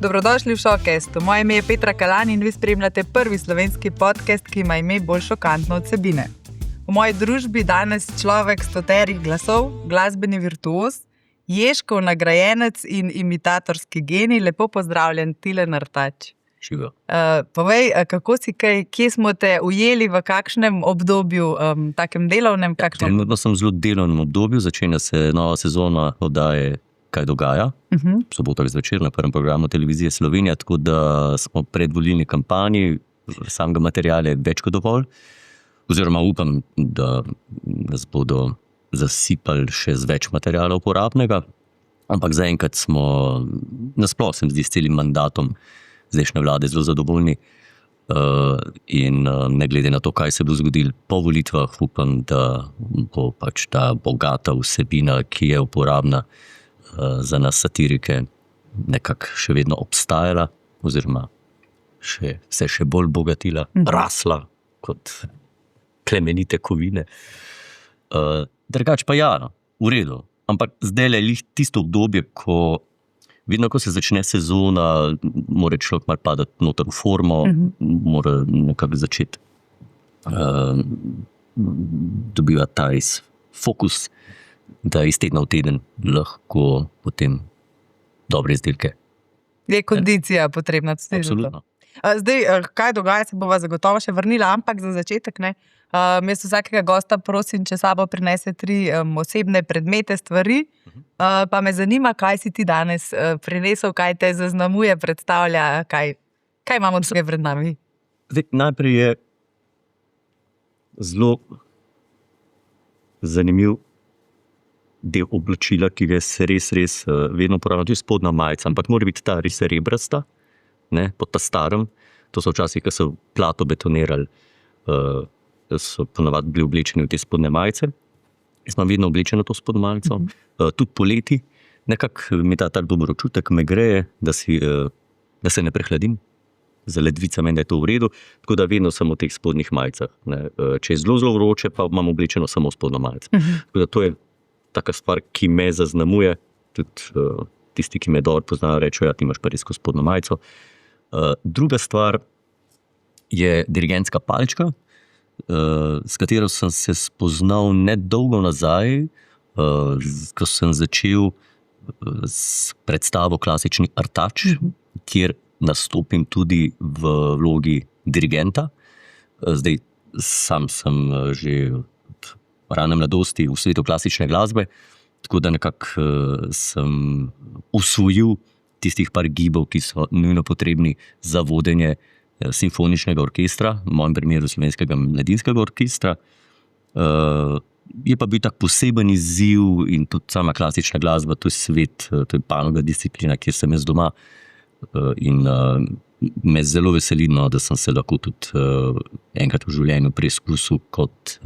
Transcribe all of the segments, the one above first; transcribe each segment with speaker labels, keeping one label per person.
Speaker 1: Dobrodošli v Showcastu. Moje ime je Petra Kalan in vi spremljate prvi slovenski podcast, ki ima ime bolj šokantno od vsebine. V moji družbi danes človek 100 glasov, glasbeni virtuoz, Ježkov nagrajenec in imitatorski genij. Lepo pozdravljen, Tilen Artač.
Speaker 2: Živijo.
Speaker 1: Povej, kako si kje smo te ujeli, v kakšnem obdobju, takem delovnem?
Speaker 2: Trenutno sem v zelo delovnem obdobju, začenja se nova sezona oddaje Kaj dogaja, v soboto zvečer na prvem programu Televizije Slovenija, tako da smo pred volilni kampanji, samega materiala je več kot dovolj, oziroma upam, da nas bodo zasipali še z več materiala uporabnega, ampak zaenkrat smo nasploh, se mi zdi, s celim mandatom zdajšnje vlade zelo zadovoljni in ne glede na to, kaj se bo zgodilo po volitvah, upam, da bo pač ta bogata vsebina, ki je uporabna za nas satirike, nekako še vedno obstajala oziroma se še bolj bogatila, rasla kot plemenite kovine. Drugače pa ja, v redu. Ampak zdaj je tisto obdobje, vedno, ko se začne sezona, mora človek malo padati noter v formo, mora nekako začeti dobivati ta fokus, da iz tedna v teden lahko potem dobre izdelke.
Speaker 1: Je kondicija potrebna.
Speaker 2: Absolutno.
Speaker 1: Zdaj, kaj dogaja, se bova zagotovo še vrnila, ampak za začetek, jaz vsakega gosta prosim, če sabo prinese 3 osebne predmete, stvari, pa me zanima, kaj si ti danes prinesel, kaj te zaznamuje, predstavlja, kaj imamo tukaj pred nami.
Speaker 2: Zdaj, najprej je zelo zanimiv del oblačila, ki ga se res vedno uporabljam, tudi spodnja majica, ampak mora biti ta res rebrasta, pod ta starem. To so včasih, ko so plato betonirali, so ponavadi bili oblečeni v te spodnje majice. Jaz imam vedno oblečeno to spodnjo majico, tudi poleti. Nekako mi ta tak dober občutek me greje, da se ne prehladim. Za ledvica meni, da je to v redu, tako da vedno sem v teh spodnjih majicah. Če je zelo vroče, pa imam oblečeno samo spodnjo majico. Tako da to je taka stvar, ki me zaznamuje, tudi tisti, ki me dobro poznajo, rečejo, ja, ti imaš pa res spodnjo majico. Druga stvar je dirigentska palčka, s katero sem se spoznal nedolgo nazaj, ko sem začel s predstavo Klasični Artač, kjer nastopim tudi v vlogi dirigenta. Zdaj, sam sem že rane mladosti v svetu klasične glasbe, tako da nekako sem usvojil tistih par gibov, ki so nujno potrebni za vodenje simfoničnega orkestra, v mojem primeru Slovenskega mladinskega orkestra. Je pa bil tak poseben izziv in tudi sama klasična glasba, to je svet, to je panoga disciplina, kjer sem jaz doma in me zelo veseli, da sem se lahko tudi enkrat v življenju preizkusil kot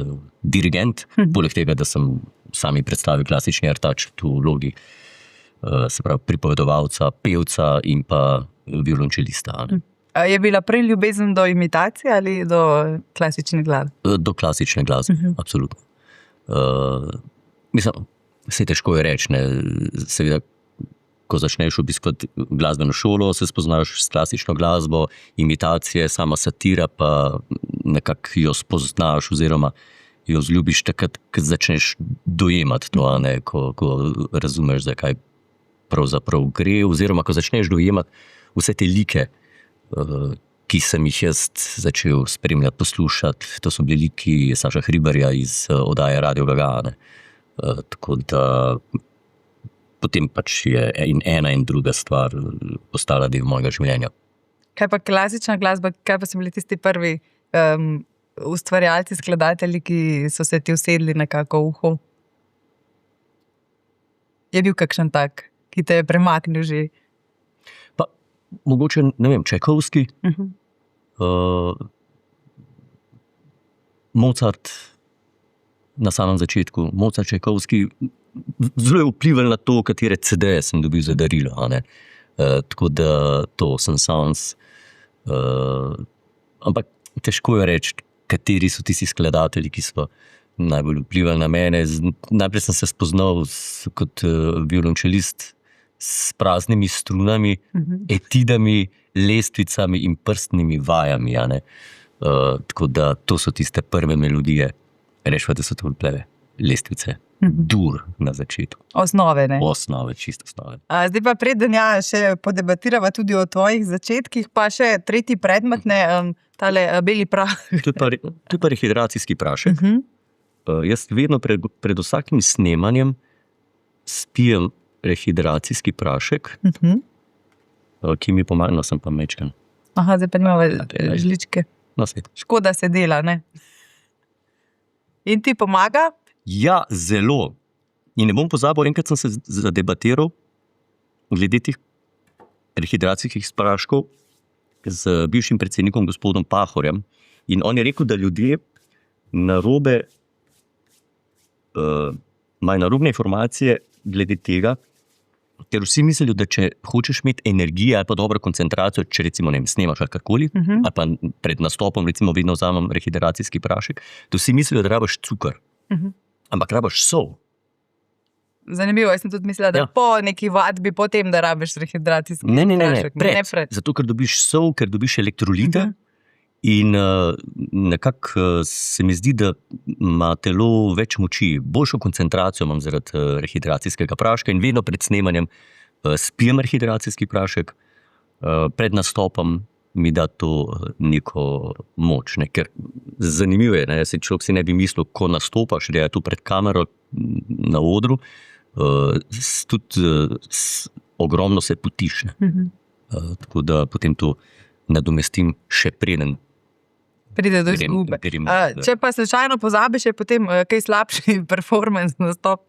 Speaker 2: dirigent, poleg tega, da sem sami predstavil Klasični Artač v vlogi, se pravi pripovedovalca, pevca in pa violončelista.
Speaker 1: Je bila prej ljubezen do imitacije ali do klasične glasbe?
Speaker 2: Do klasične glasbe, absolutno. Mislim, vse težko je reči, seveda, ko začneš obiskovati glasbeno šolo, se spoznaš s klasično glasbo, imitacije, sama satira, pa nekako jo spoznaš oziroma jo vzljubiš takrat, ko začneš dojemati to, ko razumeš, za kaj pravzaprav gre, oziroma ko začneš dojemati vse te like, ki sem jih jaz začel spremljati, poslušati. To so bili liki Saša Hribarja iz oddaje Radio Gaga. Tako da potem pač je ena in druga stvar postala del mojega življenja.
Speaker 1: Kaj pa klasična glasba, kaj pa so bili tisti prvi ustvarjalci, skladatelji, ki so se ti usedli nekako v uho? Je bil kakšen tak, ki te je premaknil že?
Speaker 2: Pa mogoče, ne vem, Čajkovski, Mozart na samem začetku, Mozart, Čajkovski, zelo je vplival na to, katere CD-je sem dobil za darilo. Tako da to sem Sounds. Ampak težko je reči, kateri so tisti skladatelji, ki so najbolj vplivali na mene. Najprej sem se spoznal kot violončelist s praznimi strunami, etidami, lestvicami in prstnimi vajami. A ne? Tako da to so tiste prve melodije. Rečemo, da so to pleve lestvice. Dur na začetku.
Speaker 1: Osnove, ne?
Speaker 2: Osnove, čisto osnove.
Speaker 1: Zdaj pa preden še podebatirava tudi o tvojih začetkih, pa še tretji predmet, ne, tale beli prah.
Speaker 2: To je pa rehidracijski prašek. Jaz vedno pred vsakim snemanjem spijem rehidracijski prašek, ki mi pomaga, no sem pa mečkan.
Speaker 1: Aha, zdaj pa nimamo žličke.
Speaker 2: No, svet.
Speaker 1: Škoda se dela, ne? In ti pomaga?
Speaker 2: Ja, zelo. In ne bom pozabil, enkrat sem se zadebatiral glede teh rehidracijskih praškov z bivšim predsednikom gospodom Pahorjem. In on je rekel, da ljudje narobe imajo narobne informacije glede tega, ker vsi mislijo, da če hočeš imeti energijo ali pa dobro koncentracijo, če recimo ne snemaš ali karkoli, ali pa pred nastopom recimo vedno vzamem rehidracijski prašek, da vsi mislijo, da rabiš cukor. Ampak rabiš sol.
Speaker 1: Zanimivo, jaz sem tudi mislila, da po neki vadbi, potem, da rabiš rehidracijski prašek.
Speaker 2: Ne, pred. Zato, ker dobiš sol, ker dobiš elektrolite in nekako se mi zdi, da ima telo več moči, boljšo koncentracijo imam zaradi rehidracijskega praška in vedno pred snemanjem spijem rehidracijski prašek, pred nastopom mi da to neko moč. Ne? Ker zanimivo je, človek si ne bi mislil, ko nastopaš, da je tu pred kamero na odru, tudi ogromno se potiš. Tako da potem to nadomestim še preden
Speaker 1: pride do izgube. Če pa slučajno pozabiš, je potem kaj slabši performance nastop?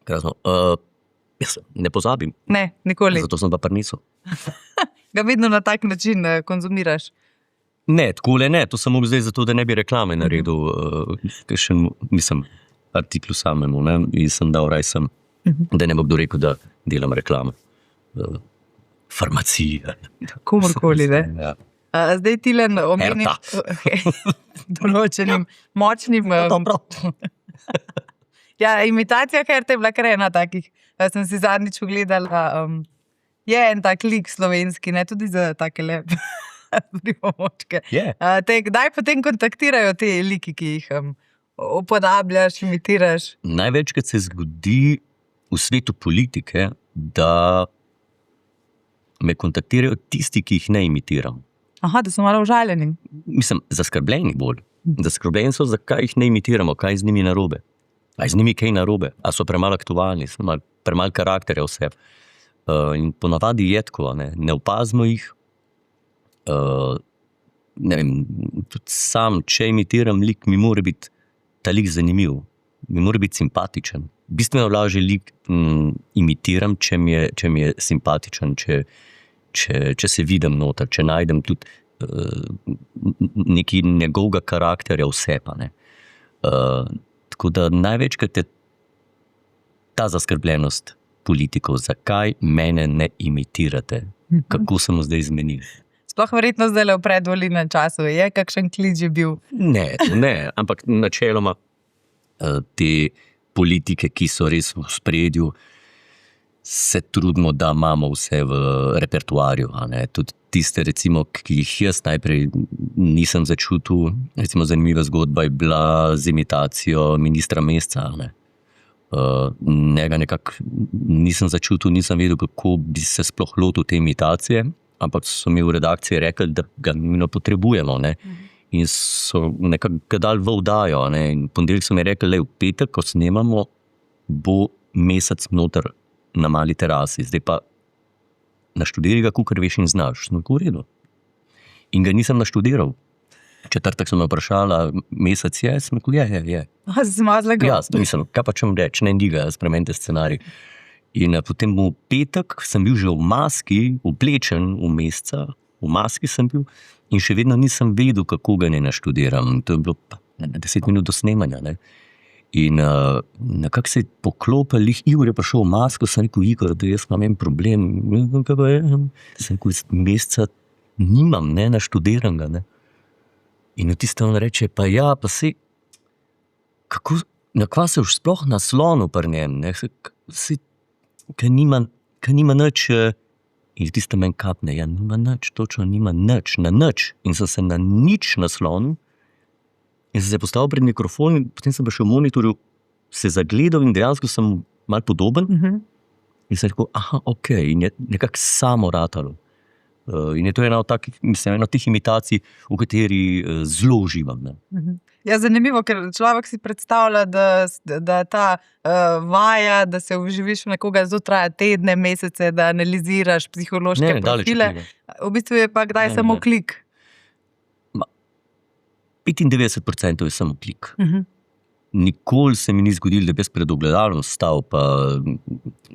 Speaker 2: Krasno. Jaz ne pozabim.
Speaker 1: Ne, nikoli.
Speaker 2: Zato sem pa prinesel.
Speaker 1: Ga vedno na tak način konzumiraš?
Speaker 2: Ne, takole ne. To samo zdaj zato, da ne bi reklame naredil. Mislim, artiklu samemu. Ne? In sem dal raj sem, da ne bo kdo rekel, da delam reklame. Farmacija.
Speaker 1: Komorkoli, ne?
Speaker 2: Ja.
Speaker 1: Zdaj Tilen omeni določenim močnim... Ja, imitacija Herte je bila kar ena takih. Sem si zadnjič ogledala, je en tak lik slovenski, ne, tudi za takele pripomočke. Kdaj potem kontaktirajo te liki, ki jih upodabljaš, imitiraš?
Speaker 2: Največkrat se zgodi v svetu politike, da me kontaktirajo tisti, ki jih ne imitiram.
Speaker 1: Aha, da so malo užaljeni.
Speaker 2: Mislim, zaskrbljeni bolj. Zaskrbljeni so, zakaj jih ne imitiramo, kaj z njimi narobe. A z njimi kaj narobe? A so premalo aktualni, premalo karakterja vse. In ponavadi je tako, ne opazimo jih. Ne vem, tudi sam, če imitiram lik, mi mora biti ta lik zanimiv. Mi mora biti simpatičen. Bistveno lažje lik imitiram, če mi je simpatičen, če se vidim noter, če najdem tudi neki njegovega karakterja vsepa. Tako da največkrat je ta zaskrbljenost politikov, zakaj mene ne imitirate, kako sem zdaj izmenil.
Speaker 1: Sploh verjetno zdaj v predvolilnem času je kakšen klic že bil?
Speaker 2: Ne, ampak načeloma te politike, ki so res v spredju, se trudimo, da imamo vse v repertoarju. Tudi tiste, recimo, ki jih jaz najprej nisem začutil. Recimo, zanimiva zgodba je bila z imitacijo ministra Mesca. Njega nekako nisem začutil, nisem vedel, kako bi se sploh lotil te imitacije, ampak so mi v redakciji rekli, da ga nujno potrebujemo. In so nekako ga dali v oddajo. In ponedeljek so mi rekli, v petek, ko snemamo, bo Mesec noter na mali terasi. Zdaj pa naštudiraj ga, kakor veš in znaš. Sem v redu. In ga nisem naštudiral. Četrtek sem me vprašala, Mesec je? Sem rekel, je.
Speaker 1: Si malo zlagal?
Speaker 2: Ja, mislim, kaj pa če mu reč, ne ndiga, spremenite scenarij. In potem v petek sem bil že v maski, oblečen v Mesca, v maski sem bil in še vedno nisem vedel, kako ga ne naštudiram. To je bilo 10 minut do snemanja. In nekako se je poklopil, Igor je prišel v masko, sem rekel, Igor, da jaz imam en problem. Sem rekel, Mesca nimam, naštudiram ga. In v tiste on reče, pa se, kako, na kva se už sploh naslonil pri njem, ki nima nič, in tiste meni kapne, ja, nima nič, točno nima nič, na nič. In sem se na nič naslonil in sem se postavil pred mikrofon in potem sem pa še v monitorju se zagledal in dejansko sem malo podoben. In sem rekel, ok, in je nekako samo ratalo. In je to ena od teh imitacij, v kateri zelo uživam. Ne.
Speaker 1: Ja, zanimivo, ker človek si predstavlja, da ta vaja, da se vživiš v nekoga, zelo traja tedne, mesece, da analiziraš psihološke profile. V bistvu je pa kdaj samo klik.
Speaker 2: 95% je samo klik. Nikoli se mi ni zgodilo, da bi jaz pred ogledalom stal pa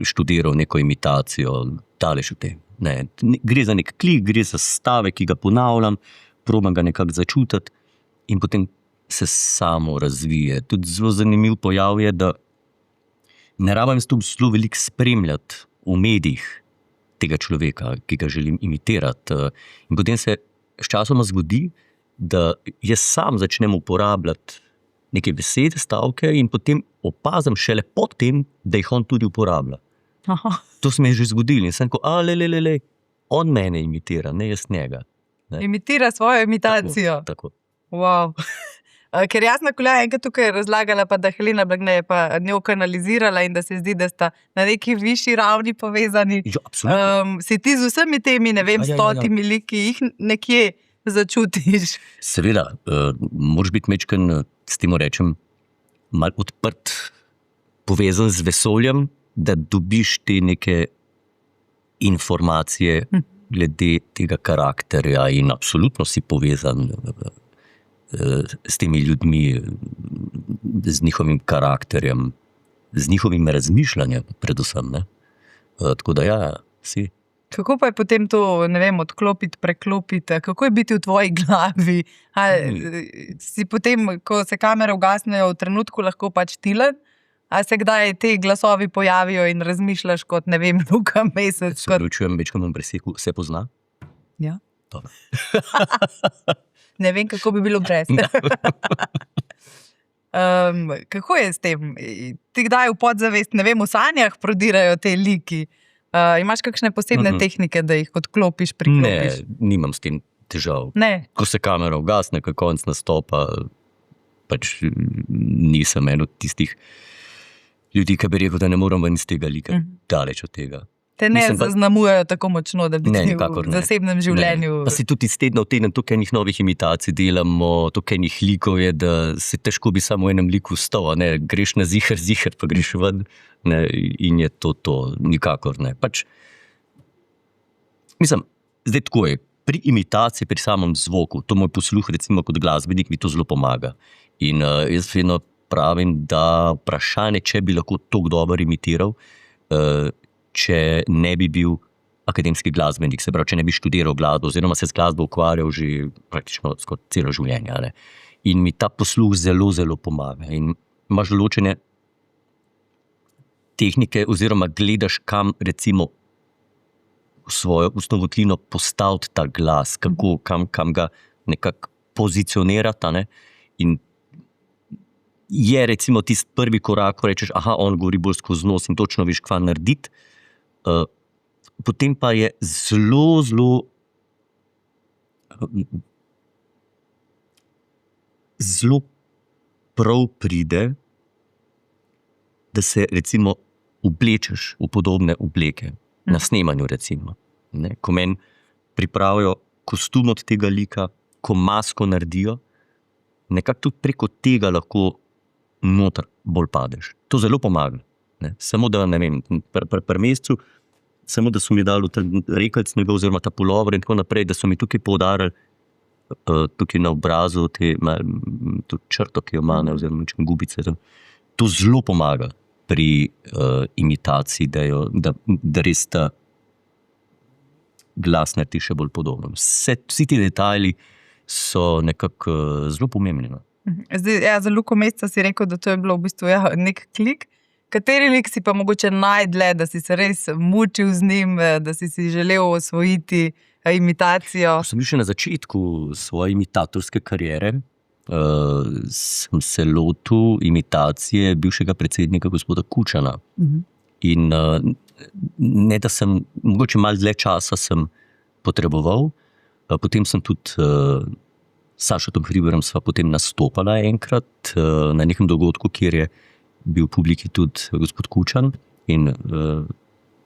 Speaker 2: študiral neko imitacijo, daleč od tem. Ne, gre za nek klik, gre za stavek, ki ga ponavljam, probam ga nekako začutiti in potem se samo razvije. Tudi zelo zanimiv pojav je, da ne rabim zelo veliko spremljati v medijih tega človeka, ki ga želim imitirati. In potem se sčasoma zgodi, da jaz sam začnem uporabljati neke besede, stavke in potem opazim šele potem, da jih on tudi uporablja. To se mi je že zgodilo in sem rekel, on mene imitira, ne jaz njega. Ne?
Speaker 1: Imitira svojo imitacijo.
Speaker 2: Tako.
Speaker 1: Wow. Ker Jasna Kuljaj enkrat tukaj razlagala, pa da Helena Blagne je pa njo kanalizirala in da se zdi, da sta na neki višji ravni povezani.
Speaker 2: Jo, absolutno.
Speaker 1: Si ti z vsemi temi, ne vem, 100 liki, jih nekje začutiš?
Speaker 2: Seveda, moraš biti majčkeno, s tem rečem, malo odprt, povezan z vesoljem, da dobiš te neke informacije glede tega karakterja in absolutno si povezan s temi ljudmi, z njihovim karakterjem, z njihovim razmišljanjem predvsem. Ne? Tako da ja, si.
Speaker 1: Kako pa je potem to, ne vem, odklopiti, preklopiti? Kako je biti v tvoji glavi? Si potem, ko se kamere ugasnejo, v trenutku lahko pač tilen? A se kdaj te glasovi pojavijo in razmišljaš kot, ne vem, Luka Mesec?
Speaker 2: Se vključujem, večkrat bom presekal, se pozna?
Speaker 1: Ja.
Speaker 2: Dobro.
Speaker 1: Ne vem, kako bi bilo brez. Kako je s tem? Ti kdaj v podzavest, ne vem, v sanjah prodirajo te liki? Imaš kakšne posebne tehnike, da jih odklopiš, priklopiš?
Speaker 2: Ne, nimam s tem težav.
Speaker 1: Ne.
Speaker 2: Ko se kamera ugasne, ko konc nastopa, pač nisem en od tistih ljudi, ki bi rekel, da ne moram ven iz tega lika, daleč od tega.
Speaker 1: Te ne zaznamujejo tako močno, da bi ti v zasebnem življenju...
Speaker 2: Pa si tudi iz tedna v teden toliko enih novih imitacij delamo, toliko enih likov je, da se težko bi samo v enem liku vstal, ne, greš na ziher, pa greš ven, ne, in je to, nikakor ne. Pač, mislim, zdaj tako je, pri imitaciji, pri samem zvoku, to moj posluh, recimo kot glasbenik, mi to zelo pomaga. In jaz vedno pravim, da vprašanje, če bi lahko tako dobro imitiral, če ne bi bil akademski glasbenik, se pravi, če ne bi študiral glasbo, oziroma se z glasbo ukvarjal že praktično skoro celo življenje. Ne? In mi ta posluh zelo, zelo pomaga. In imaš določene tehnike, oziroma gledaš, kam recimo v svojo ustno votlino postaviti ta glas, kako, kam ga nekako pozicionirati. Ne? In je recimo tisti prvi korak, ko rečeš, on govori bolj skozi nos in točno veš, kva narediti. Potem pa je zelo prav pride, da se recimo oblečeš v podobne obleke, na snemanju recimo. Ne? Ko meni pripravijo kostum od tega lika, ko masko naredijo, nekako tudi preko tega lahko noter bolj padeš. To zelo pomaga. Ne? Samo da, ne vem, pri mesecu, samo da so mi dali rekelc njegov, oziroma ta pulover in tako naprej, da so mi tukaj poudarili, tukaj na obrazu, to črto, ki jo ima, oziroma gubice. To zelo pomaga pri imitaciji, da res ta glas naredi še bolj podoben. Vsi ti detajli so nekako zelo pomembni. No?
Speaker 1: Zdaj, za Luko Meseca si rekel, da to je bilo v bistvu nek klik. Kateri lik si pa mogoče najdlje, da si se res mučil z njim, da si želel osvojiti imitacijo?
Speaker 2: Ko sem bil še na začetku svoje imitatorske kariere, sem se lotil imitacije bivšega predsednika gospoda Kučana. In ne da sem, mogoče malo dlje časa sem potreboval, potem sem tudi s Sašotom Hriberjem sva potem nastopala enkrat na nekem dogodku, kjer je bil v publiki tudi gospod Kučan in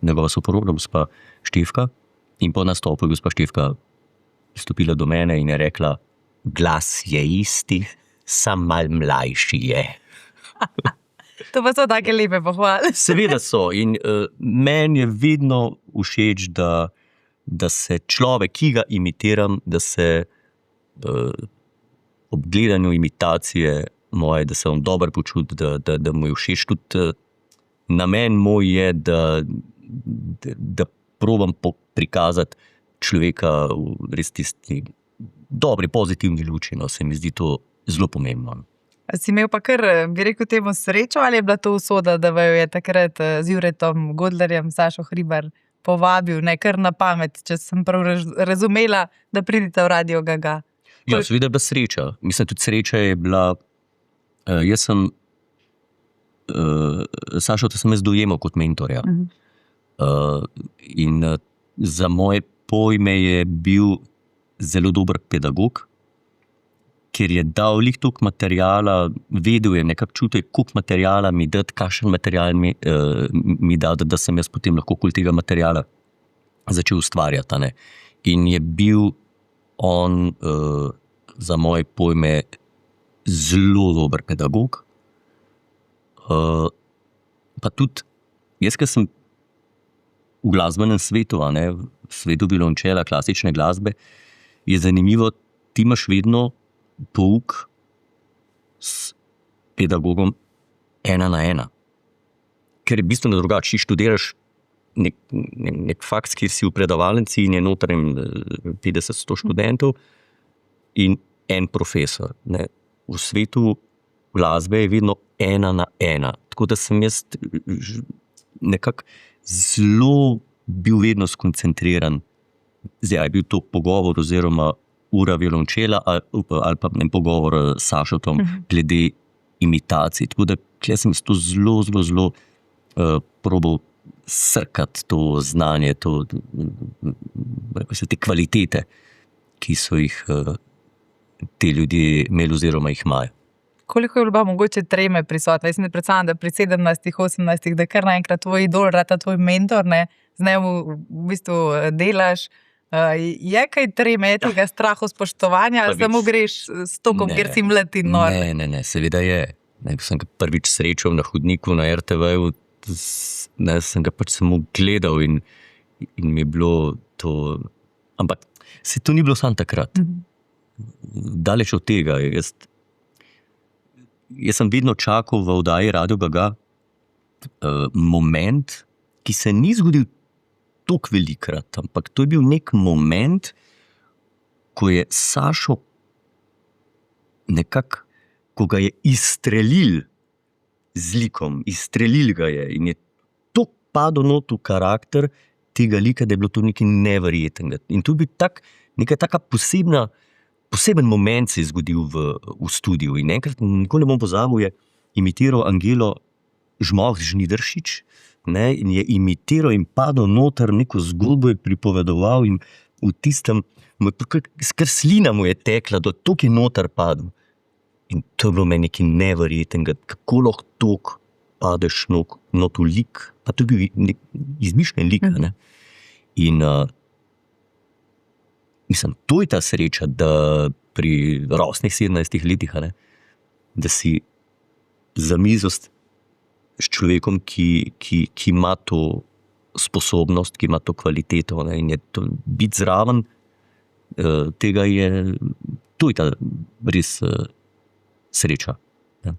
Speaker 2: njegova soporoga, gospa Štefka. In po nastopu je gospa Štefka stopila do mene in je rekla: "Glas je isti, sam mal mlajši je."
Speaker 1: To pa so take lepe pohvale.
Speaker 2: Seveda so in meni je vedno všeč, da se človek, ki ga imitiram, da se ob gledanju imitacije moje, da se on dobro počuti, da mu je všeč. Tudi namen moj je, da probam prikazati človeka v res tisti dobri, pozitivni luči. No, se mi zdi to zelo pomembno.
Speaker 1: Si imel pa kar, bi rekel temu, srečo, ali je bila to usoda, da vaju je takrat z Juretom Godlerjem Sašo Hribar povabil, ne kar na pamet, če sem prav razumela, da pridete v Radio Gaga?
Speaker 2: Ja, seveda je bila sreča. Mislim, tudi sreča je bila, jaz sem Sašota sem jaz dojemal kot mentorja. In za moje pojme je bil zelo dober pedagog, ker je dal lih toliko materijala, vedel je, nekako čutil, koliko materijala mi dati, kakšen material mi dati, da sem jaz potem lahko okoli tega materijala začel ustvarjati. Ne. In je bil on za moje pojme zelo dober pedagog. Pa tudi jaz, ker sem v glasbenem svetu, v svetu violončela, klasične glasbe, je zanimivo, ti imaš vedno pouk s pedagogom 1 na 1. Ker je bistveno drugače. Ti študiraš nek faks, kjer si v predavalnici in je noter 50-100 študentov in en profesor. Ne. V svetu glasbe je vedno 1 na 1. Tako da sem jaz nekako zelo bil vedno skoncentriran. Zdaj, je bil to pogovor oziroma ura violončela ali pa ne pogovor s Sašotom glede imitacij. Tako da sem to zelo probal srkati to znanje, te kvalitete, ki so jih te ljudje imeli oziroma jih imajo.
Speaker 1: Koliko je bilo mogoče treme prisotne? Jaz ne predstavljam, da pri 17-18, da kar naenkrat tvoj idol, rata tvoj mentor, ne, z njim v bistvu delaš. Je kaj treme, je tega strahu, spoštovanja, ali samo greš s tokom, ker si mlad in nor?
Speaker 2: Ne, seveda je. Ne, ko sem ga prvič srečal na hodniku na RTV-ju, sem ga pač samo gledal in mi je bilo to... Ampak se to ni bilo samo takrat. Daleč od tega. Jaz sem vedno čakal v oddaji Radio Gaga moment, ki se ni zgodil toliko velikrat, ampak to je bil nek moment, ko je Sašo nekako, ko ga je izstrelil z likom, izstrelil ga je in je to padlo not v karakter tega lika, da je bilo to nekaj neverjetnega. In to je bil neka taka poseben moment se je zgodil v studiu. In enkrat, nikoli ne bom pozabil, je imitiral Angelo Žmoh-Žnidaršič, ne, in je imitiral in padel noter, neko zgodbo je pripovedoval in v tistem, kar slina mu je tekla, da toliko je noter padel. In to je bilo meni nekaj neverjetnega, kako lahko toliko padeš not v lik, pa to je bil izmišljen lik. Ne. In mislim, to je ta sreča, da pri rosnih 17 letih, ne, da si za mizo s človekom, ki ima to sposobnost, ki ima to kvaliteto, ne, in je to biti zraven tega to je ta res sreča. Ja.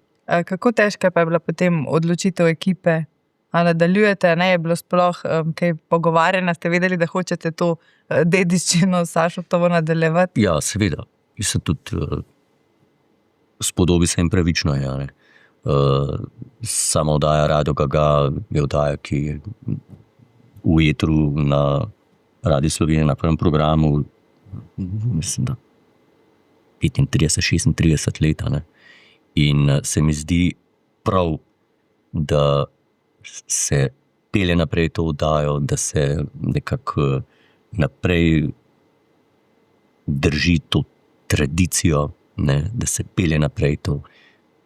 Speaker 1: Kako težka pa je bila potem odločitev ekipe? A nadaljujete, ne, je bilo sploh kaj pogovarjanja, ste vedeli, da hočete to dediščino Sašotovo nadaljevati? Ja,
Speaker 2: seveda. Jaz sem tudi spodobi se jim pravično, ja, ne. Sama oddaja Radio Gaga je oddaja, ki je v etru na Radiu Slovenija na prvem programu, mislim, da 35-36 let. Ne. In se mi zdi prav, da se pelje naprej to oddajo, da se nekako naprej drži to tradicijo, ne, da se pelje naprej to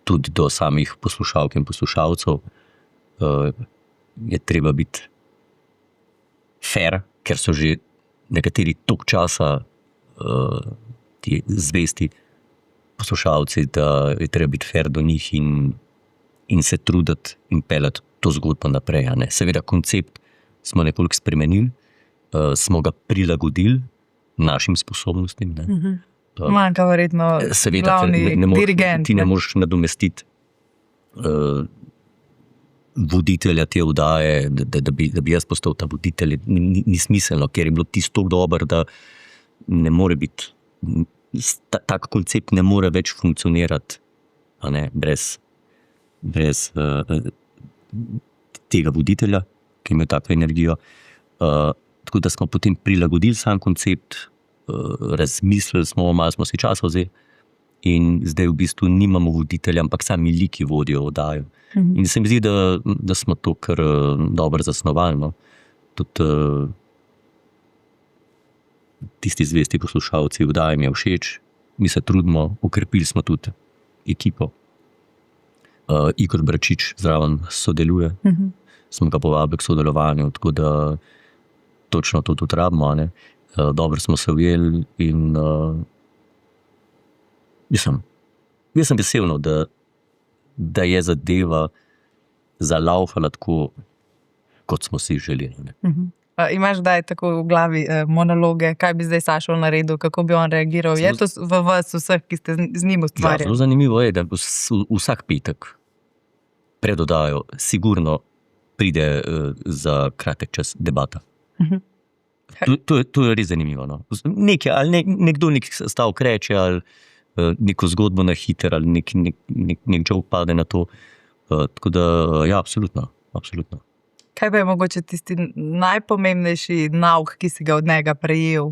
Speaker 2: tudi do samih poslušalk in poslušalcev, je treba biti fair, ker so že nekateri toliko časa ti zvesti poslušalci, da je treba biti fair do njih in se truditi in peljati to zgodbo naprej. Ne. Seveda koncept smo nekoliko spremenili, smo ga prilagodili našim sposobnostim. Ne.
Speaker 1: Manjka verjetno glavni dirigent.
Speaker 2: Ti ne moreš nadomestiti voditelja te oddaje, da bi jaz postal ta voditelj. Ni smiselno, ker je bilo tisto dobro, da ne more biti, tak koncept ne more več funkcionirati, a ne, brez tega voditelja, ki ima tako energijo. Tako da smo potem prilagodili sam koncept, razmislili smo, malo smo si časa vzeli in zdaj v bistvu nimamo voditelja, ampak sami liki vodijo oddajo. In se mi zdi, da smo to kar dobro zasnovali. No. Tudi tisti zvesti poslušalci oddaje mi je všeč, mi se trudimo, okrepili smo tudi ekipo. Igor Bračič zraven sodeluje, smo ga povabili k sodelovanju, tako da točno to tudi rabimo, ne. Dobro smo se ujeli in jaz sem vesel, da je zadeva zalaufala tako, kot smo si želeli.
Speaker 1: Imaš zdaj tako v glavi monologe, kaj bi zdaj Sašo naredil, kako bi on reagiral? Je to v vas vseh, ki ste z njim ustvarjali?
Speaker 2: Ja, zelo zanimivo je, da vsak petek pred oddajo sigurno pride za kratek čas debata. To je res zanimivo. No. Nekdo nek stavek reče, ali neko zgodbo na hiter, ali nek joke pade na to. Tako da, ja, absolutno.
Speaker 1: Kaj pa je mogoče tisti najpomembnejši nauk, ki si ga od njega prejel?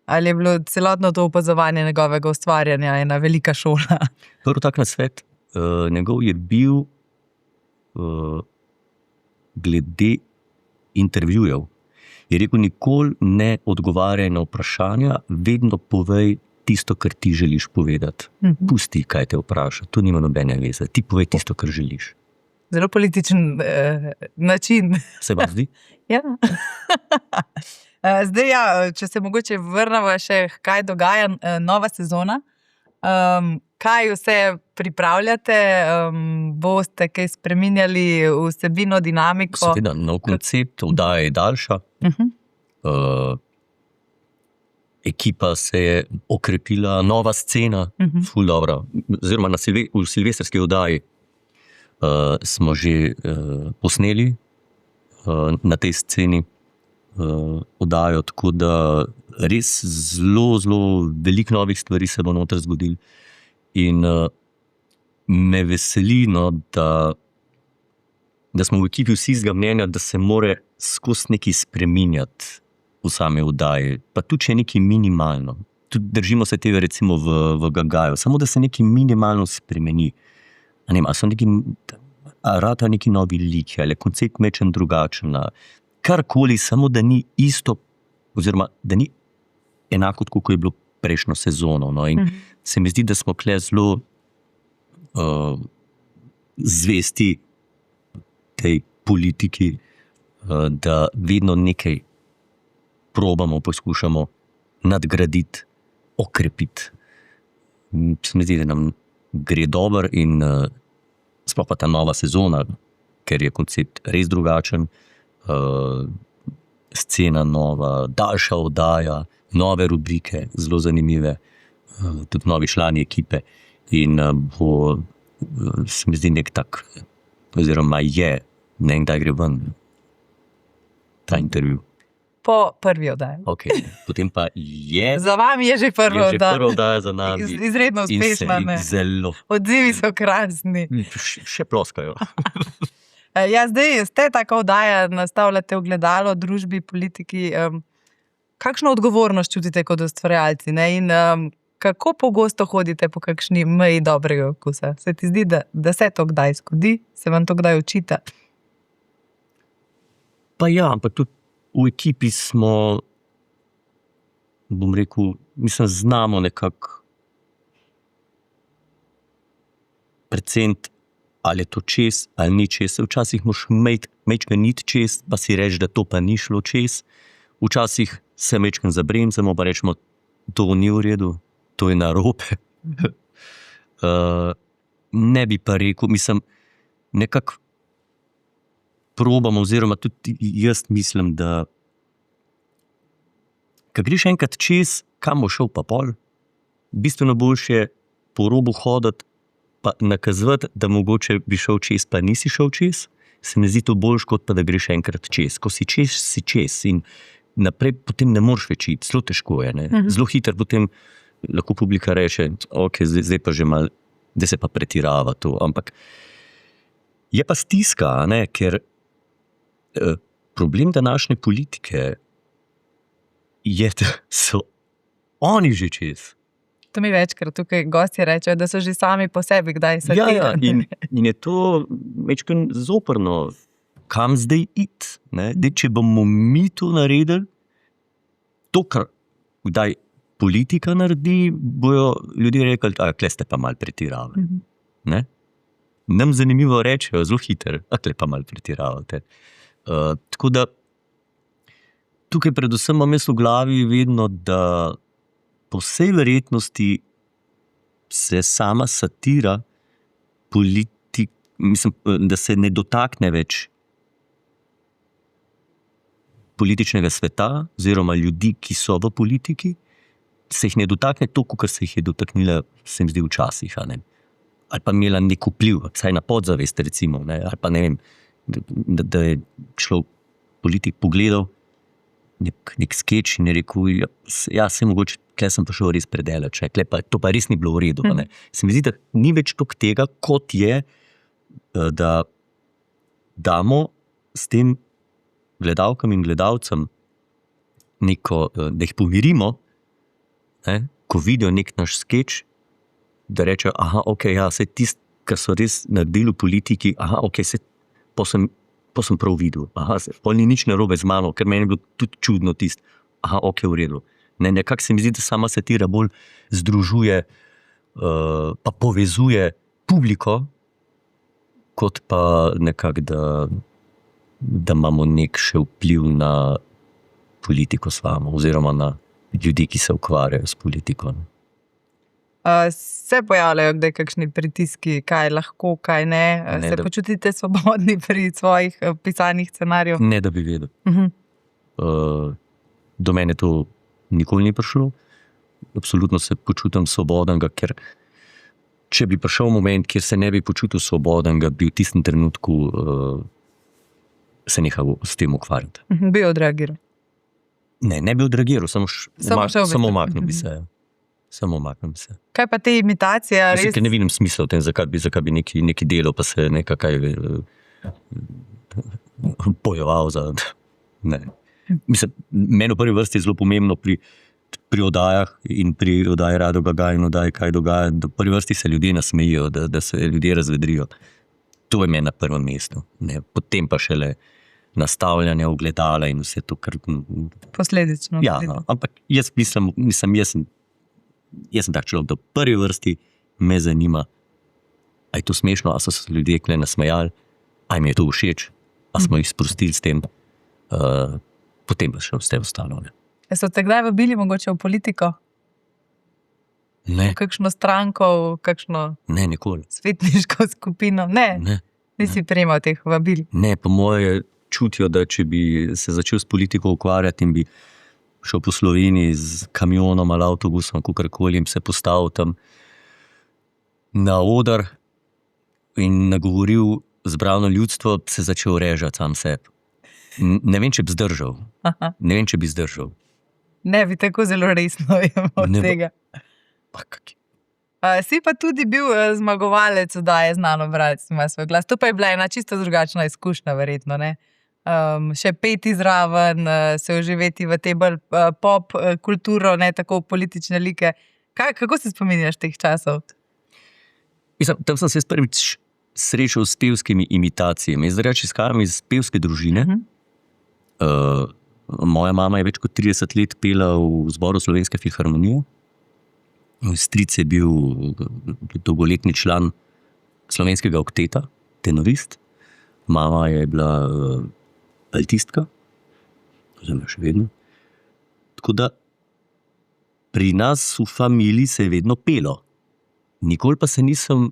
Speaker 1: Ali je bilo celotno to opazovanje njegovega ustvarjanja ena velika šola?
Speaker 2: Prvo tak nasvet njegov je bil glede intervjujev. Je rekel, nikoli ne odgovarjaj na vprašanja, vedno povej tisto, kar ti želiš povedati. Pusti, kaj te vpraša, to nima nobene veze. Ti povej tisto, kar želiš.
Speaker 1: Zelo političen način.
Speaker 2: Se vam zdi?
Speaker 1: Ja. Zdaj, če se mogoče vrnemo še, kaj dogaja nova sezona. Kaj vse pripravljate? Boste kaj spreminjali vsebino, dinamiko?
Speaker 2: Seveda, nov koncept, oddaja je daljša. Ekipa se je okrepila, nova scena, ful dobra. Oziroma v silvestrski oddaji smo že posneli na tej sceni oddajo, tako da res zelo veliko novih stvari se bo noter zgodilo. In me veseli, no, da smo v ekipi vsi izga mnenja, da se more skozi nekaj spreminjati v same oddaje, pa tudi če je nekaj minimalno. Tudi držimo se tega recimo v Gagaju, samo da se nekaj minimalno spremeni. A so rata neki novi liki, ali koncept mečen drugačen, karkoli, samo da ni isto, oziroma da ni enako, kot je bilo prejšnjo sezono. No. In se mi zdi, da smo kle zelo zvesti tej politiki, da vedno nekaj probamo, poskušamo nadgraditi, okrepiti. Se mi zdi, da nam gre dobro in sploh pa ta nova sezona, ker je koncept res drugačen, scena nova, daljša oddaja, nove rubrike, zelo zanimive, tudi novi člani ekipe in bo, se mi zdi, nek tak, oziroma je, ne vem, kdaj gre ven ta intervju.
Speaker 1: Po prvi oddaji.
Speaker 2: Ok, potem pa je...
Speaker 1: Za vami je že prva oddaja.
Speaker 2: Je že prva oddaja za nami.
Speaker 1: Izredno uspešna, ne?
Speaker 2: Zelo.
Speaker 1: Odzivi so krasni.
Speaker 2: Še ploskajo.
Speaker 1: Ja, zdaj ste taka oddaja, nastavljate ogledalo družbi, politiki. Kakšno odgovornost čutite kot ustvarjalci, ne? In kako pogosto hodite po kakšni meji dobrega okusa? Se ti zdi, da se to kdaj zgodi? Se vam to kdaj očita?
Speaker 2: Pa ja, ampak tudi v ekipi smo, bom rekel, mislim, znamo nekako procent, ali je to čez, ali ni čez. Včasih moš mečken nit čez, pa si reči, da to pa ni šlo čez. Včasih se mečken zabremzamo, pa rečemo, to ni v redu, to je narobe. Ne bi pa rekel, mislim, nekako probamo, oziroma tudi jaz mislim, da ko greš enkrat čez, kam bo šel pa pol, bistveno boljše je po robu hoditi, pa nakazovati, da mogoče bi šel čez, pa nisi šel čez, se mi zdi to boljš, kot pa da greš enkrat čez. Ko si čez, si čez in naprej potem ne moreš več iti, zelo težko je. Ne? Zelo hitro potem lahko publika reče, ok, zdaj pa že malo, da se pa pretirava to, ampak je pa stiska, ne? Ker problem današnje politike je, da so oni že čez.
Speaker 1: To mi večkrat tukaj gostje rečejo, da so že sami po sebi kdaj satirani.
Speaker 2: Ja, in je to večkrat zoprno, kam zdaj iti. Če bomo mi to naredili, to, kar kdaj politika naredi, bojo ljudje rekli, kle ste pa malo pretiravali. Nam zanimivo rečejo, zelo hitro, kle pa malo pretiravate. Tako da tukaj predvsem imam jaz v glavi vedno, da po vsej verjetnosti se sama satira mislim, da se ne dotakne več političnega sveta oziroma ljudi, ki so v politiki, se jih ne dotakne toliko, kot se jih je dotaknila, se mi zdi, včasih. Ali pa imela nek vpliv, vsaj na podzavest, recimo, ali pa ne vem, da je človek politik pogledal nek skeč in je rekel, ja, se mogoče, tukaj sem pa šel res predelač, to pa res ni bilo v redu. Se mi zdi, da ni več toliko tega, kot je, da damo s tem gledalkam in gledalcem neko, da jih pomirimo, ko vidijo nek naš skeč, da rečejo, ok, ja, saj tisto, kar so res naredili v politiki, ok, pa sem prav videl, pol ni nič narobe z mano, ker meni je bilo tudi čudno tisto, ok, v redu. Nekako se mi zdi, da sama satira bolj združuje, pa povezuje publiko, kot pa nekako, da imamo nek še vpliv na politiko samo, oziroma na ljudi, ki se ukvarjajo s politiko.
Speaker 1: Se pojavljajo kdaj kakšni pritiski, kaj lahko, kaj ne? Se počutite svobodni pri svojih pisanih scenarijev?
Speaker 2: Ne, da bi vedel. Do mene to nikoli ni prišlo. Absolutno se počutim svobodnega, ker če bi prišel moment, kjer se ne bi počutil svobodnega, bi v tistem trenutku se nehal s tem ukvarjati.
Speaker 1: Bi odreagiral?
Speaker 2: Ne bi odreagiral, samo umaknil bi se. Samo umaknem se.
Speaker 1: Kaj pa te imitacije?
Speaker 2: Ker ne vidim smisla v tem, zakaj bi neki delo, pa se nekaj bojeval za... Ne. Mislim, meni v prvi vrsti je zelo pomembno pri oddajah in pri oddaji Rado Gaga in oddaji Kaj dogaja, da v prvi vrsti se ljudje nasmejijo, da se ljudje razvedrijo. To je meni na prvem mestu. Potem pa šele nastavljanje ogledala in vse to, kar...
Speaker 1: Posledično.
Speaker 2: Ja, ampak jaz mislim, jaz sem tak človek, da v prvi vrsti me zanima, a je to smešno, a so se ljudje kle nasmejali, a jim je to všeč, a smo jih sprostili s tem, potem pa še vse ostalo.
Speaker 1: So te kdaj vabili mogoče v politiko?
Speaker 2: Ne.
Speaker 1: V kakšno stranko, v kakšno
Speaker 2: ne, nikoli.
Speaker 1: Svetniško skupino? Ne. Nisi prejemal teh vabil?
Speaker 2: Ne, po moje čutijo, da če bi se začel s politiko ukvarjati in bi šel po Sloveniji z kamionom ali avtobusom, kakorkoli, in se postavil tam na oder in nagovoril zbrano ljudstvo, se začel režati sam sebi. Ne vem, če bi zdržal.
Speaker 1: Ne bi tako zelo resno jemal tega.
Speaker 2: Pa kaki.
Speaker 1: Si pa tudi bil zmagovalec oddaje Znano bralec ima svoj glas. To pa je bila ena čisto drugačna izkušnja, verjetno, ne? Še peti zraven, se oživeti v te bolj pop kulturo, ne tako politične like. Kako se spominjaš teh časov?
Speaker 2: Mislim, tam sem se prvič srečal s pevskimi imitacijami. Jaz izhajam iz pevske družine Moja mama je več kot 30 let pela v zboru Slovenske filharmonije. Stric je bil dolgoletni član slovenskega okteta, tenorist. Mama je bila altistka, oziroma še vedno. Tako da pri nas v familiji se je vedno pelo. Nikoli pa se nisem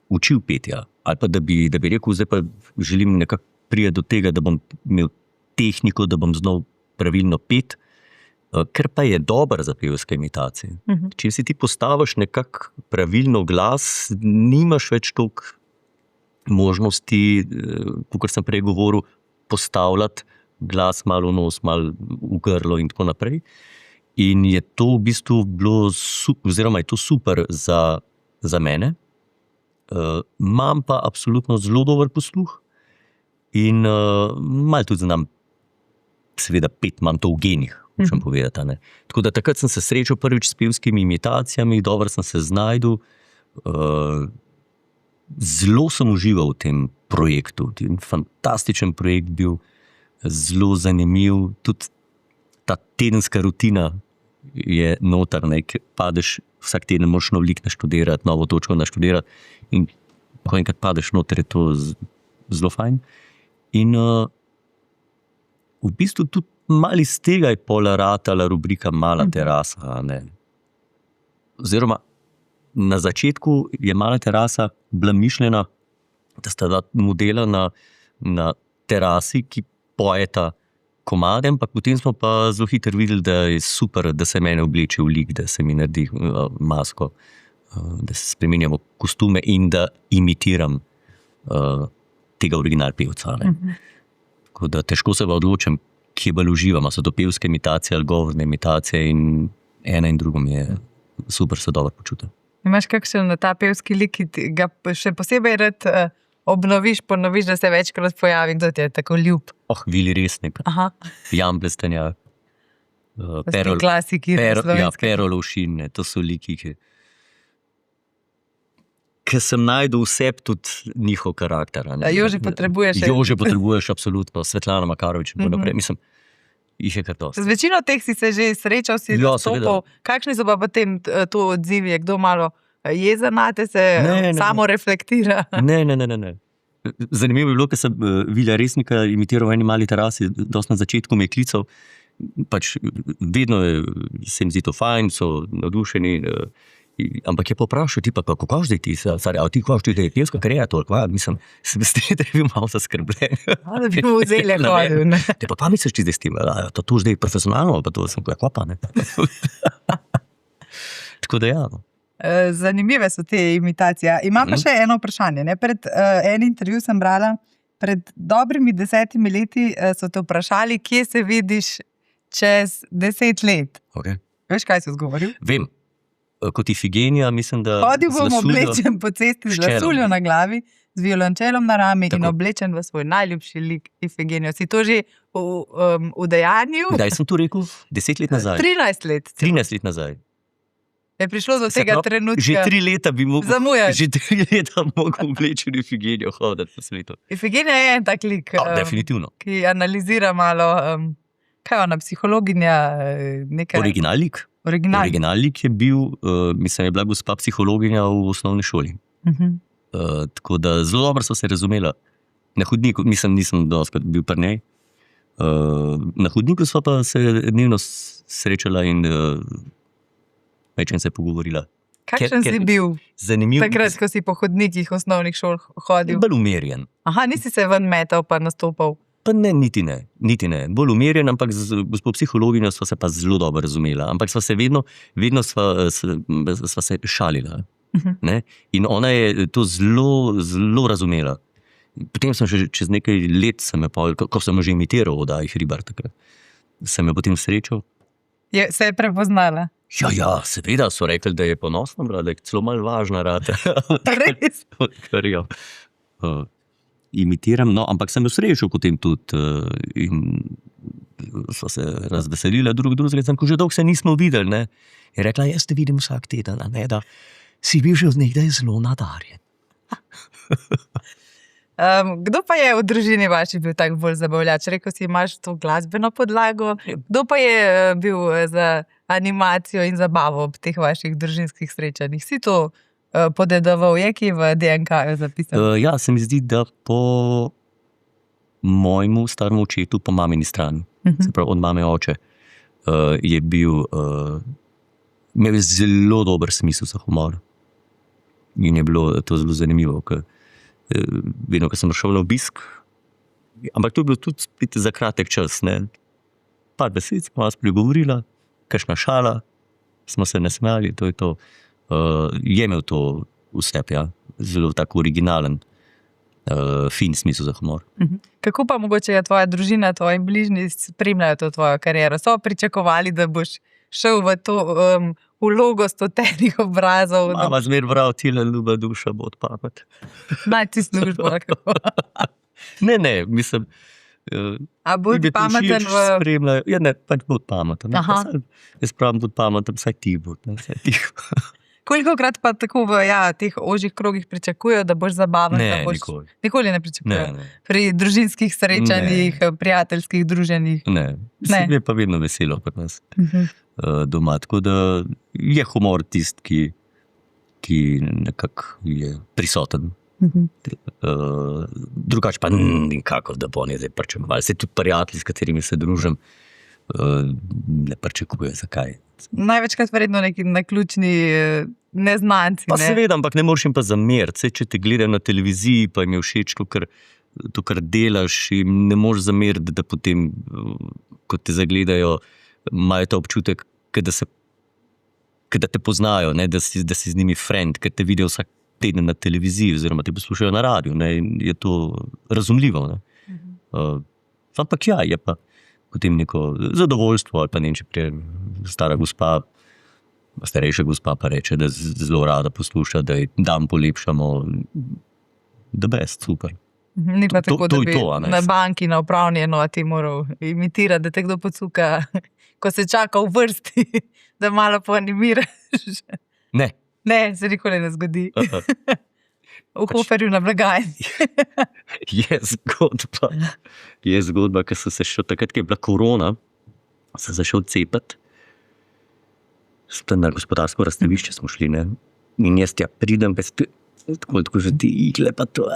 Speaker 2: učil petja. Ali pa da bi rekel, zdaj pa želim nekako priti do tega, da bom imel tehniko, da bom znal pravilno pet, ker pa je dober za pevske imitacije. Če si ti postaviš nekako pravilno glas, nimaš več toliko možnosti, kakor sem prej govoril, postavljati glas malo v nos, malo v grlo in tako naprej. In je to v bistvu bilo, oziroma je to super za mene. Imam pa absolutno zelo dober posluh in malo tudi znam, seveda pet, imam to v genih, hočem povedati. Ne? Tako da takrat sem se srečal prvič s pevskimi imitacijami, dobro sem se znašel, zelo sem užival v tem projektu, fantastičen projekt bil, zelo zanimiv, tudi ta tedenska rutina je noter, ker padeš, vsak teden moraš nov lik naštudirati, novo točko naštudirati in ko enkrat padeš noter, je to zelo fajn. In v bistvu tudi malo iz tega je pola ratala rubrika Mala terasa. Ne? Oziroma, na začetku je Mala terasa bila mišljena, da sta dva modela na terasi, ki pojeta komade, ampak potem smo pa zelo hitro videli, da je super, da se mene obleče v lik, da se mi naredi masko, da se spremenjamo kostume in da imitiram tega original pevca. Tako da težko se pa odločim, kje bolj uživam, so to pevske imitacije ali govorne imitacije in ena in drugo mi je super, se dobro počutim.
Speaker 1: Imaš kakšen ta pevski lik, ki ga še posebej rad obnoviš, ponoviš, da se večkrat pojavi, kdo ti je tako ljub?
Speaker 2: Vili Resnik, Jan Plestenjak,
Speaker 1: klasiki slovenski.
Speaker 2: Pero Lovšin, to so liki, ki sem najdel vse tudi njihov karakter.
Speaker 1: Jože potrebuješ.
Speaker 2: Jože potrebuješ, absolutno, Svetlana Makarovič in tako naprej. Mislim, jih je kar dosti.
Speaker 1: Z večino teh si se že srečal, si nastopal. Kakšni so pa potem to odzivi, je kdo malo jezen nate, se samo reflektira?
Speaker 2: Ne. Zanimivo je bilo, ker sem Vilija Resnika imitiral v eni Mali terasi, dosti na začetku me je klical, pač vedno se jim zdi to fajn, so navdušeni, ampak je poprašal, ti pa kako zdaj ti, a ti kako ti je pevska kariera toliko, mislim, se mi zdi, da je bil malo zaskrbljen.
Speaker 1: Da bi mu vzeli hodil, ne?
Speaker 2: Te pa misliš ti zdaj s tem, to zdaj profesionalno, pa to sem kako pa, ne? Tako da ja, no.
Speaker 1: Zanimive so te imitacije. Imam pa še eno vprašanje. Ne? Pred en intervju sem brala, pred dobrimi 10 leti so te vprašali, kje se vidiš čez 10 let.
Speaker 2: Okay.
Speaker 1: Veš, kaj si odgovoril?
Speaker 2: Vem. Kot Ifigenija, mislim, da...
Speaker 1: Hodil bom oblečen po cesti z lasuljo na glavi, z violončelom na rami in oblečen v svoj najljubši lik Ifigenijo. Si to že udejanil?
Speaker 2: Kdaj sem to rekel? 10 let nazaj?
Speaker 1: 13 let.
Speaker 2: 13 let nazaj.
Speaker 1: Je prišlo do tega trenutka.
Speaker 2: Že 3 leta bi mogel.
Speaker 1: Zamujaš.
Speaker 2: Že 3 leta mogel obleči Ifigenijo hoditi po svetu.
Speaker 1: Ifigenija je en tak lik,
Speaker 2: definitivno.
Speaker 1: Ki analizira malo, kaj je ona, psihologinja?
Speaker 2: Original lik. Original lik je bil, mislim, je bila gospa psihologinja v osnovni šoli. Tako da zelo dobro so se razumela. Na hodniku, mislim, nisem doskrat bil pri njej. Na hodniku sva pa se dnevno srečala in večkrat se je pogovorila.
Speaker 1: Kakšen si bil
Speaker 2: zanimiv,
Speaker 1: takrat, ko si po hodnikih osnovnih šol hodil?
Speaker 2: Bolj umerjen.
Speaker 1: Nisi se ven metal pa nastopal?
Speaker 2: Pa ne, niti ne. Bolj umerjen, ampak z gospod psihologinjo sva se pa zelo dobro razumela. Ampak sva se vedno sva se šalila. Ne? In ona je to zelo, zelo razumela. Potem sem že čez nekaj let, ko sem že imitiral v oddaji Hribar takrat, sem jo potem srečal.
Speaker 1: Se je prepoznala?
Speaker 2: Ja, seveda so rekli, da je ponosna, da je celo malo važna rata.
Speaker 1: Res?
Speaker 2: Kar jo imitiram, no, ampak sem jo srečal potem tudi in so se razveselila drugega, ko že dolgo se nismo videli, ne. Je rekla, jaz te vidim vsak teden, ne, da si bil že od nekdaj zelo nadarjen.
Speaker 1: Kdo pa je v družini vaši bil tak bolj zabavljač? Rekel si, imaš to glasbeno podlago. Kdo pa je bil za animacijo in zabavo ob teh vaših družinskih srečanjih? Si to podedoval, je ki v DNK zapisal?
Speaker 2: Ja, se mi zdi, da po mojemu staremu očetu, po mamini strani, se pravi od mame oče, je bil, imel zelo dober smisel za humor. In je bilo to zelo zanimivo, ker vedno, ko sem šel na obisk, ampak to je bilo tudi spet za kratek čas, ne. Par besed smo vas pregovorila, kakšna šala, smo se nasmejali, to je to. Je imel to vse, ja, zelo tako originalen, fin smisel za humor.
Speaker 1: Kako pa mogoče je tvoja družina, tvoji bližnji spremljajo to tvojo kariero? So pričakovali, da boš šel v to vlogo 100 obrazov?
Speaker 2: Mama zmer prav, tile ljuba duša bo od pamet.
Speaker 1: Naj ti službo, kako?
Speaker 2: Ne, mislim...
Speaker 1: A bo pameten v...
Speaker 2: Spremljajo. Ja, ne, pač bo pameten. Jaz pravim, bo pameten, vsaj ti bo.
Speaker 1: Kolikokrat pa tako v teh ožjih krogih pričakujejo, da boš zabaven?
Speaker 2: Ne,
Speaker 1: da boš...
Speaker 2: nikoli.
Speaker 1: Nikoli ne pričakujejo?
Speaker 2: Ne.
Speaker 1: Pri družinskih srečanjih, prijateljskih druženjih?
Speaker 2: Ne. Je pa vedno veselo pri nas doma. Tako da je humor tisti, ki nekako je prisoten. Drugače pa nikakor, da bo ne zdaj pričakovali. Se tudi prijatelji, s katerimi se družim, ne pričakuje, zakaj.
Speaker 1: Največkrat verjetno neki naključni neznanci.
Speaker 2: Pa seveda, ampak ne moreš jim pa zameriti. Če te gledajo na televiziji, pa jim je všeč to, kar delaš, in ne moreš zameriti, da potem, ko te zagledajo, imajo ta občutek, da te poznajo, ne, da si z njimi friend, ker te vidijo vsak teden na televiziji oziroma te poslušajo na radiju. Ne, in je to razumljivo. Ne. Ampak ja, je pa potem neko zadovoljstvo, ali pa ne, če prije stara gospa, starejša gospa pa reče, da zelo rada posluša, da je dan polepšamo, the best, super.
Speaker 1: Ni pa tako, da bi na
Speaker 2: to,
Speaker 1: banki, na upravni enoti moral imitirati, da te kdo pocuka, ko se čaka v vrsti, da malo poanimiraš.
Speaker 2: Ne.
Speaker 1: Ne, se nikoli ne zgodi. V Hoferju na blagajni.
Speaker 2: Je zgodba, ker sem se šel, takrat, ko je bila korona, sem se šel cepati. Na gospodarsko razstavišče smo šli, ne. In jaz tja pridem, tako že ti igle, pa to,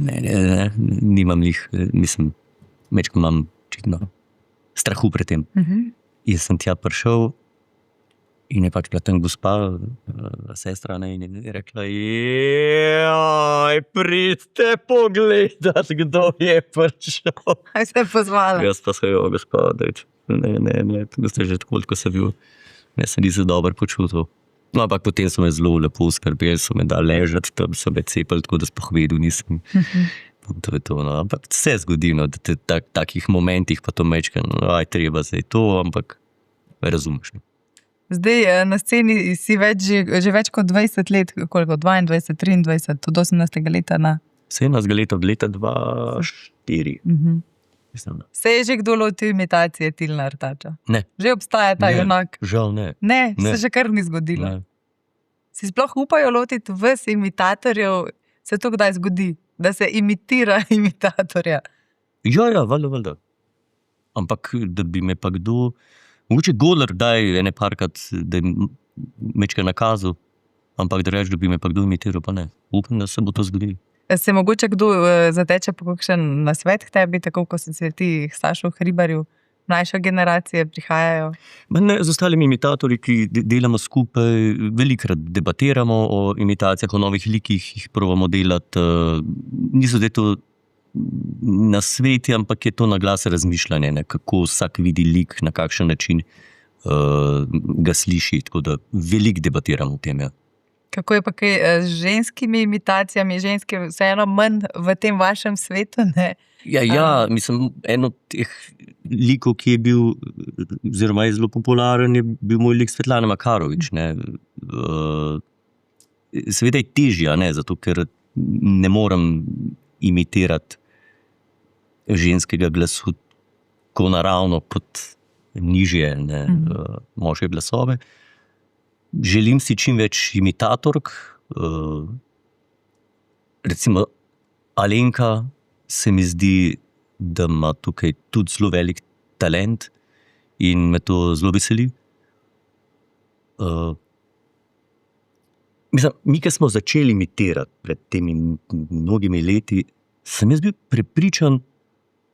Speaker 2: ne, nimam jih, mislim, mečko imam očitno strahu pred tem. Jaz sem tja prišel in je pač bila tam gospa, sestra, ne, in je rekla, pridite pogledat, kdo je prišel.
Speaker 1: Aj se je pozvala.
Speaker 2: Jaz pa se gospa, ne, to ste že tako, ko sem bil, ne, se nisem dobro počutil. No, ampak potem so me zelo lepo skrbeli, so me dali ležati, tam so me cepali, tako da sploh vedel nisem. To je to, no. Ampak se zgodi, no, da te takih momentih pa to mečke, treba zdaj to, ampak razumeš. No.
Speaker 1: Zdaj na sceni si že več kot 20 let, koliko, 22, 23, od 18. leta na...
Speaker 2: 17 let od leta 2004.
Speaker 1: Se je že kdo lotil imitacije Tilna Artača?
Speaker 2: Ne.
Speaker 1: Že obstaja ta junak?
Speaker 2: Žal ne.
Speaker 1: Ne, se že kar ni zgodilo.
Speaker 2: Ne.
Speaker 1: Si sploh upajo lotiti vs imitatorjev, se to kdaj zgodi, da se imitira imitatorja?
Speaker 2: Ja, valjda. Ampak, da bi me pa kdo... Mogoče Godler daj ene parkrat, da je mečka nakazal, ampak da reč, da bi me pa kdo imitiral, pa ne. Upam, da se bo to zgodilo.
Speaker 1: Se mogoče kdo zateče po kakšen nasvet k tebi, tako kot se ti Sašo Hribarju, mlajša generacije prihajajo?
Speaker 2: Z ostalimi imitatorji, ki delamo skupaj, velikrat debatiramo o imitacijah, o novih likih, jih probamo delati. Niso zdaj to na sveti, ampak je to na glas razmišljanje, ne, kako vsak vidi lik, na kakšen način ga sliši, tako da veliko debatiramo o tem. Ja.
Speaker 1: Kako je pa kaj z ženskimi imitacijami, ženske vseeno manj v tem vašem svetu, ne?
Speaker 2: Ja, mislim, en od teh likov, ki je bil, oziroma je zelo popularen, je bil moj lik Svetlana Makarovič, ne. Seveda je težja, ne, zato ker ne morem imitirati ženskega glasu tako naravno kot nižje, ne, moške glasove. Želim si čim več imitatork, recimo Alenka se mi zdi, da ima tukaj tudi zelo velik talent in me to zelo veseli. Mi, ki smo začeli imitirati pred temi mnogimi leti, sem jaz bil prepričan,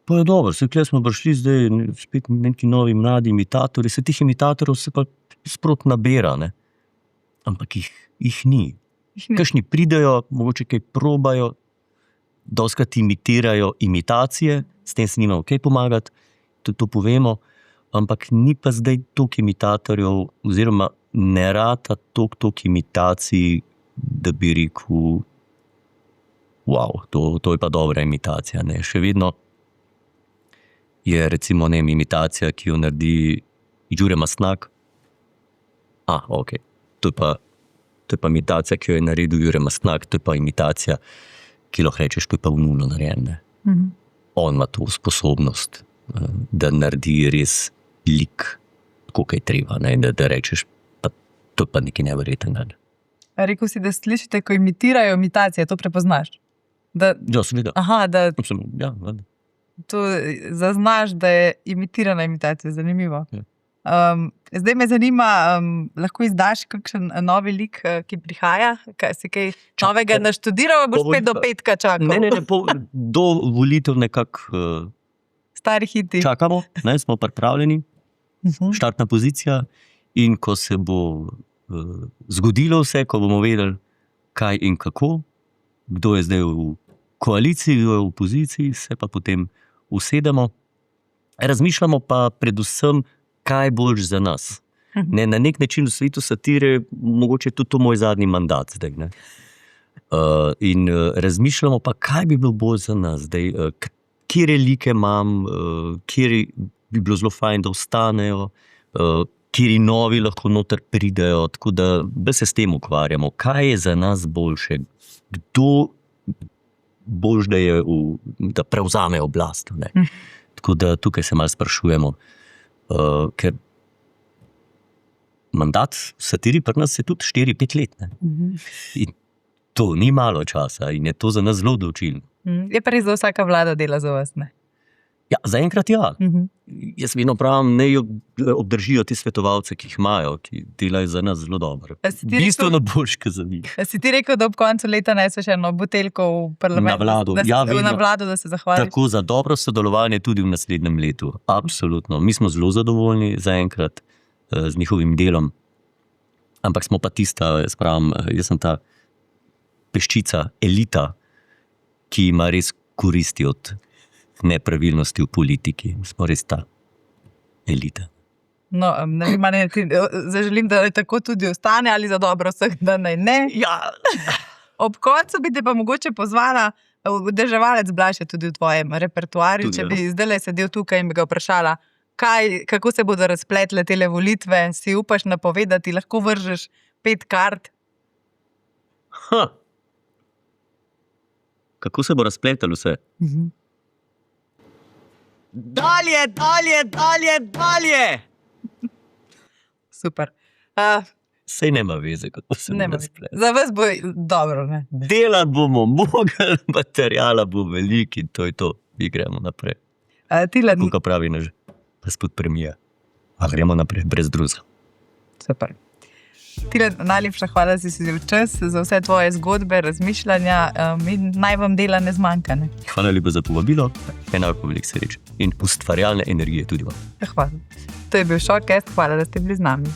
Speaker 2: pa je dobro, tukaj smo prišli zdaj spet neki novi mladi imitatorji, se teh imitatorjev se pa sprot nabira, ne? Ampak jih ni. Kakšni pridejo, mogoče kaj probajo, dostikrat imitirajo imitacije, s tem se nimamo kaj pomagati, tudi to povemo, ampak ni pa zdaj toliko imitatorjev, oziroma ne rata toliko imitacij, da bi rekel, wow, to je pa dobra imitacija. Ne? Še vedno je recimo imitacija, ki jo naredi Đure Mastnak. Ok, to je pa imitacija, ki jo je naredil Đure Mastnak, to je pa imitacija, ki lahko rečeš, to je pa v nulo narejen. On ima to sposobnost, da naredi res lik, tako kaj treba, ne? Da rečeš, pa, to je pa nekaj neverjetnega.
Speaker 1: Rekel si, da slišite, ko imitirajo imitacije, to prepoznaš?
Speaker 2: Ja, seveda.
Speaker 1: Aha, da
Speaker 2: Ja,
Speaker 1: to zaznaš, da je imitirana imitacija, zanimivo.
Speaker 2: Ja.
Speaker 1: Zdaj me zanima, lahko izdaš kakšen novi lik, ki prihaja? Kaj si kaj novega naštudiral, boš spet do petka čakal?
Speaker 2: Ne, do volitev nekako
Speaker 1: Stari hiti.
Speaker 2: čakamo, ne, smo pripravljeni, štartna pozicija, in ko se bo zgodilo vse, ko bomo vedeli, kaj in kako, kdo je zdaj v koaliciji, kdo je v opoziciji, se pa potem usedemo. Razmišljamo pa predvsem, kaj boljš za nas. Ne, na nek način v svetu satire, mogoče tudi to moj zadnji mandat zdaj. Ne? In razmišljamo pa, kaj bi bilo bolj za nas zdaj, kje like imam, kje bi bilo zelo fajn, da ostanejo, kje novi lahko noter pridejo, tako da se s tem ukvarjamo, kaj je za nas boljše, kdo boljš, da prevzame oblast. Ne? Tako da tukaj se malo sprašujemo, ker mandat v satiri pri nas je tudi 4-5 let. Ne? In to ni malo časa in je to za nas zelo odločilno.
Speaker 1: Je pa res, da vsaka vlada dela za vas, ne?
Speaker 2: Ja, zaenkrat ja. Jaz vedno pravim, ne obdržijo ti svetovalce, ki jih imajo, ki delajo za nas zelo dobro. Bistveno boljš, kot za njih.
Speaker 1: Si ti rekel, da ob koncu leta neseš eno buteljko v parlament?
Speaker 2: Na vlado.
Speaker 1: Na vlado, da se zahvališ?
Speaker 2: Tako za dobro sodelovanje tudi v naslednjem letu. Absolutno. Mi smo zelo zadovoljni zaenkrat z njihovim delom. Ampak smo pa tista, jaz sem ta peščica, elita, ki ima res koristi od nepravilnosti v politiki. Smo res ta elita.
Speaker 1: No, zaželim, da tako tudi ostane, ali za dobro vseh, da naj ne.
Speaker 2: Ja.
Speaker 1: Ob koncu bi te pa mogoče pozvala, Deževalec Blaž je tudi v tvojem repertoarju, če bi zdaj sedel tukaj in bi ga vprašala, kako se bodo razpletle tele volitve, si upaš napovedati, lahko vržeš 5 kart?
Speaker 2: Kako se bo razpletalo vse? Dalje!
Speaker 1: Super.
Speaker 2: Sej nema veze, kako se bo razpletalo.
Speaker 1: Za vas bo dobro, ne?
Speaker 2: Delati bomo mogli, materijala bo veliko in to je to. Mi gremo naprej. Kako pravi naš gospod premier. Gremo naprej, brez drugega.
Speaker 1: Super. Tile, najlepša hvala, da si si vzel čas za vse tvoje zgodbe, razmišljanja in naj vam dela ne zmanjka. Ne?
Speaker 2: Hvala lepa za povabilo, enako veliko sreče in ustvarjalne energije tudi vam.
Speaker 1: Hvala. To je bil Showcast, hvala, da ste bili z nami.